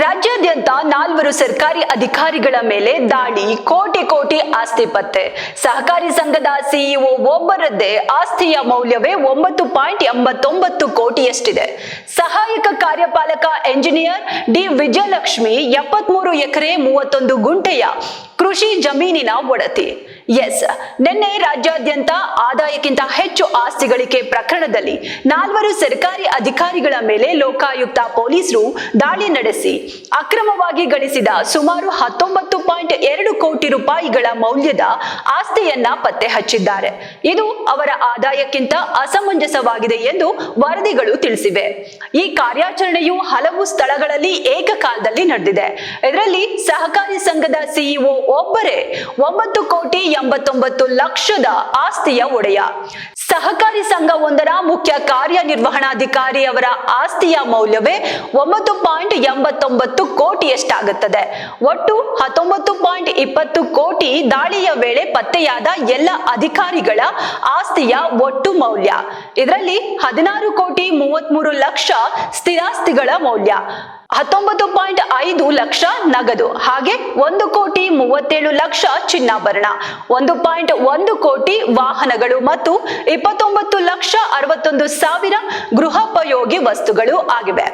ರಾಜ್ಯಾದ್ಯಂತ 4 ಸರ್ಕಾರಿ ಅಧಿಕಾರಿಗಳ ಮೇಲೆ ದಾಳಿ, ಕೋಟಿ ಆಸ್ತಿ ಪತ್ತೆ. ಸಹಕಾರಿ ಸಂಘದ ಸಿಇಒ ಒಬ್ಬರದ್ದೇ ಆಸ್ತಿಯ ಮೌಲ್ಯವೇ 9.89 ಕೋಟಿಯಷ್ಟಿದೆ. ಸಹಾಯಕ ಕಾರ್ಯಪಾಲಕ ಎಂಜಿನಿಯರ್ ಡಿ ವಿಜಯಲಕ್ಷ್ಮಿ 73 ಎಕರೆ 31 ಗುಂಟೆಯ ಕೃಷಿ ಜಮೀನಿನ ಒಡತಿ. ನಿನ್ನೆ ರಾಜ್ಯಾದ್ಯಂತ ಆದಾಯಕ್ಕಿಂತ ಹೆಚ್ಚು ಆಸ್ತಿ ಗಳಿಕೆ ಪ್ರಕರಣದಲ್ಲಿ 4 ಸರ್ಕಾರಿ ಅಧಿಕಾರಿಗಳ ಮೇಲೆ ಲೋಕಾಯುಕ್ತ ಪೊಲೀಸರು ದಾಳಿ ನಡೆಸಿ ಅಕ್ರಮವಾಗಿ ಗಳಿಸಿದ ಸುಮಾರು 19.2 ಕೋಟಿ ರೂಪಾಯಿಗಳ ಮೌಲ್ಯದ ಆಸ್ತಿಯನ್ನ ಪತ್ತೆ ಹಚ್ಚಿದ್ದಾರೆ. ಇದು ಅವರ ಆದಾಯಕ್ಕಿಂತ ಅಸಮಂಜಸವಾಗಿದೆ ಎಂದು ವರದಿಗಳು ತಿಳಿಸಿವೆ. ಈ ಕಾರ್ಯಾಚರಣೆಯು ಹಲವು ಸ್ಥಳಗಳಲ್ಲಿ ಏಕಕಾಲದಲ್ಲಿ ನಡೆದಿದೆ. ಇದರಲ್ಲಿ ಸಹಕಾರಿ ಸಂಘದ ಸಿಇಒ ಒಬ್ಬರೇ 9.89 ಲಕ್ಷದ ಆಸ್ತಿಯ ಒಡೆಯ. ಸಹಕಾರಿ ಸಂಘ ಒಂದರ ಮುಖ್ಯ ಕಾರ್ಯನಿರ್ವಹಣಾಧಿಕಾರಿ ಅವರ ಆಸ್ತಿಯ ಮೌಲ್ಯವೇ 9.89 ಕೋಟಿಯಷ್ಟಾಗುತ್ತದೆ. ಒಟ್ಟು 19.20 ಕೋಟಿ ದಾಳಿಯ ವೇಳೆ ಪತ್ತೆಯಾದ ಎಲ್ಲ ಅಧಿಕಾರಿಗಳ ಆಸ್ತಿಯ ಒಟ್ಟು ಮೌಲ್ಯ. ಇದರಲ್ಲಿ 16.33 ಲಕ್ಷ ಸ್ಥಿರಾಸ್ತಿಗಳ ಮೌಲ್ಯ, 19.5 ಲಕ್ಷ ನಗದು, ಹಾಗೆ 1.37 ಲಕ್ಷ ಚಿನ್ನಾಭರಣ, 1.1 ಕೋಟಿ ವಾಹನಗಳು ಮತ್ತು 29,61,000 ಗೃಹೋಪಯೋಗಿ ವಸ್ತುಗಳು ಆಗಿವೆ.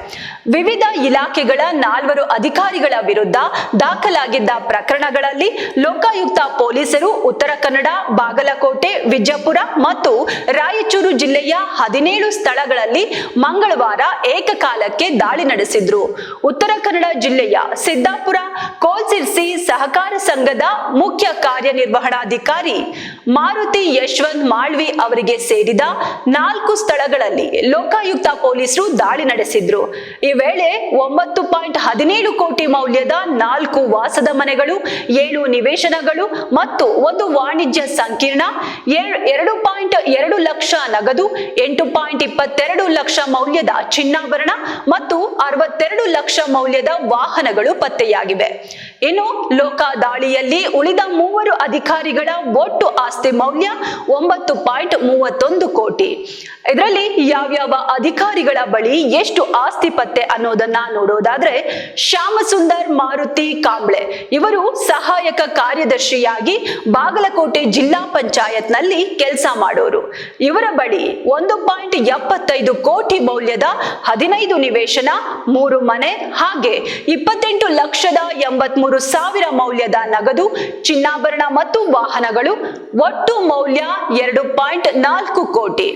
ವಿವಿಧ ಇಲಾಖೆಗಳ 4 ಅಧಿಕಾರಿಗಳ ವಿರುದ್ಧ ದಾಖಲಾಗಿದ್ದ ಪ್ರಕರಣಗಳಲ್ಲಿ ಲೋಕಾಯುಕ್ತ ಪೊಲೀಸರು ಉತ್ತರ ಕನ್ನಡ, ಬಾಗಲಕೋಟೆ, ವಿಜಯಪುರ ಮತ್ತು ರಾಯಚೂರು ಜಿಲ್ಲೆಯ 17 ಸ್ಥಳಗಳಲ್ಲಿ ಮಂಗಳವಾರ ಏಕಕಾಲಕ್ಕೆ ದಾಳಿ ನಡೆಸಿದ್ರು. ಉತ್ತರ ಕನ್ನಡ ಜಿಲ್ಲೆಯ ಸಿದ್ದಾಪುರ ಕೋಲ್ಸಿರ್ಸಿ ಸಹಕಾರ ಸಂಘದ ಮುಖ್ಯ ಕಾರ್ಯನಿರ್ವಹಣಾಧಿಕಾರಿ ಮಾರುತಿ ಯಶವಂತ್ ಮಾಳ್ವಿ ಅವರಿಗೆ ಸೇರಿದ 4 ಸ್ಥಳಗಳಲ್ಲಿ ಲೋಕಾಯುಕ್ತ ಪೊಲೀಸರು ದಾಳಿ ನಡೆಸಿದ್ರು. ಈ ವೇಳೆ 9.17 ಕೋಟಿ ಮೌಲ್ಯದ 4 ವಾಸದ ಮನೆಗಳು, 7 ನಿವೇಶನಗಳು ಮತ್ತು 1 ವಾಣಿಜ್ಯ ಸಂಕೀರ್ಣ, 2.2 ಲಕ್ಷ ನಗದು, 8.22 ಲಕ್ಷ ಮೌಲ್ಯದ ಚಿನ್ನಾಭರಣ ಮತ್ತು 62 ಲಕ್ಷ ಮೌಲ್ಯದ ವಾಹನಗಳು ಪತ್ತೆಯಾಗಿವೆ. ಇನ್ನು ಲೋಕ ದಾಳಿಯಲ್ಲಿ ಉಳಿದ 3 ಅಧಿಕಾರಿಗಳ ಒಟ್ಟು ಆಸ್ತಿ ಮೌಲ್ಯ 9.31 ಕೋಟಿ. ಇದರಲ್ಲಿ ಯಾವ್ಯಾವ ಅಧಿಕಾರಿಗಳ ಬಳಿ ಎಷ್ಟು ಆಸ್ತಿ ಪತ್ತೆ ಅನ್ನೋದನ್ನ ನೋಡೋದಾದ್ರೆ, ಶ್ಯಾಮಸುಂದರ್ ಮಾರುತಿ ಕಾಂಬ್ಳೆ ಇವರು ಸಹಾಯಕ ಕಾರ್ಯದರ್ಶಿಯಾಗಿ ಬಾಗಲಕೋಟೆ ಜಿಲ್ಲಾ ಪಂಚಾಯತ್ ನಲ್ಲಿ ಕೆಲಸ ಮಾಡೋರು. ಇವರ ಬಳಿ 1.75 ಕೋಟಿ ಮೌಲ್ಯದ 15 ನಿವೇಶನ, 3 ಮನೆ ಹಾಗೆ 28,83,000 ಮೌಲ್ಯದ ನಗದು, ಚಿನ್ನಾಭರಣ ಮತ್ತು ವಾಹನಗಳು, ಒಟ್ಟು ಮೌಲ್ಯ 2.4 ಕೋಟಿ.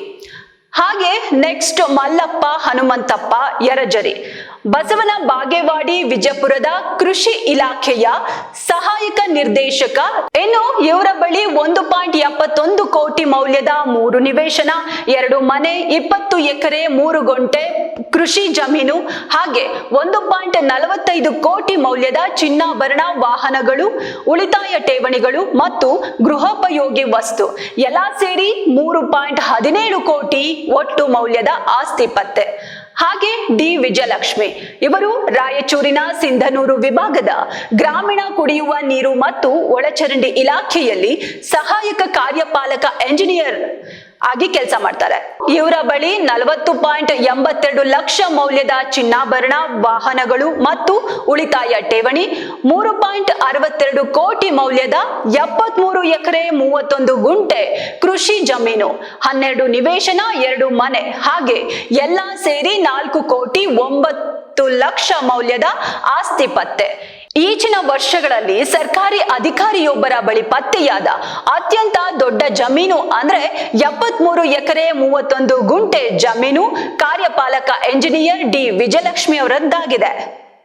ಹಾಗೆ ನೆಕ್ಸ್ಟ್ ಮಲ್ಲಪ್ಪ ಹನುಮಂತಪ್ಪ ಯರಜರಿ, ಬಸವನ ಬಾಗೇವಾಡಿ, ವಿಜಯಪುರದ ಕೃಷಿ ಇಲಾಖೆಯ ಸಹಾಯಕ ನಿರ್ದೇಶಕ. ಇನ್ನು ಇವರ ಬಳಿ 1.71 ಕೋಟಿ ಮೌಲ್ಯದ 3 ನಿವೇಶನ, 2 ಮನೆ, 20 ಎಕರೆ 3 ಗುಂಟೆ ಕೃಷಿ ಜಮೀನು ಹಾಗೆ 1.45 ಕೋಟಿ ಮೌಲ್ಯದ ಚಿನ್ನಾಭರಣ, ವಾಹನಗಳು, ಉಳಿತಾಯ ಠೇವಣಿಗಳು ಮತ್ತು ಗೃಹೋಪಯೋಗಿ ವಸ್ತು ಎಲ್ಲ ಸೇರಿ 3.17 ಕೋಟಿ ಒಟ್ಟು ಮೌಲ್ಯದ ಆಸ್ತಿ ಪತ್ತೆ. ಹಾಗೆ ಡಿ ವಿಜಯಲಕ್ಷ್ಮಿ ಇವರು ರಾಯಚೂರಿನ ಸಿಂಧನೂರು ವಿಭಾಗದ ಗ್ರಾಮೀಣ ಕುಡಿಯುವ ನೀರು ಮತ್ತು ಒಳಚರಂಡಿ ಇಲಾಖೆಯಲ್ಲಿ ಸಹಾಯಕ ಕಾರ್ಯಪಾಲಕ ಎಂಜಿನಿಯರ್ ಆಗಿ ಕೆಲಸ ಮಾಡ್ತಾರೆ. ಇವರ ಬಳಿ 40.82 ಲಕ್ಷ ಮೌಲ್ಯದ ಚಿನ್ನಾಭರಣ, ವಾಹನಗಳು ಮತ್ತು ಉಳಿತಾಯ ಠೇವಣಿ, 3.62 ಕೋಟಿ ಮೌಲ್ಯದ 73 ಎಕರೆ 31 ಗುಂಟೆ ಕೃಷಿ ಜಮೀನು, 12 ನಿವೇಶನ, 2 ಮನೆ ಹಾಗೆ ಎಲ್ಲ ಸೇರಿ 4.9 ಲಕ್ಷ ಮೌಲ್ಯದ ಆಸ್ತಿ ಪತ್ತೆ. ಈಚಿನ ವರ್ಷಗಳಲ್ಲಿ ಸರ್ಕಾರಿ ಅಧಿಕಾರಿಯೊಬ್ಬರ ಬಳಿ ಪತ್ತೆಯಾದ ಅತ್ಯಂತ ದೊಡ್ಡ ಜಮೀನು ಅಂದ್ರೆ 73 ಎಕರೆ 31 ಗುಂಟೆ ಜಮೀನು ಕಾರ್ಯಪಾಲಕ ಎಂಜಿನಿಯರ್ ಡಿ ವಿಜಯಲಕ್ಷ್ಮಿ ಅವರದ್ದಾಗಿದೆ.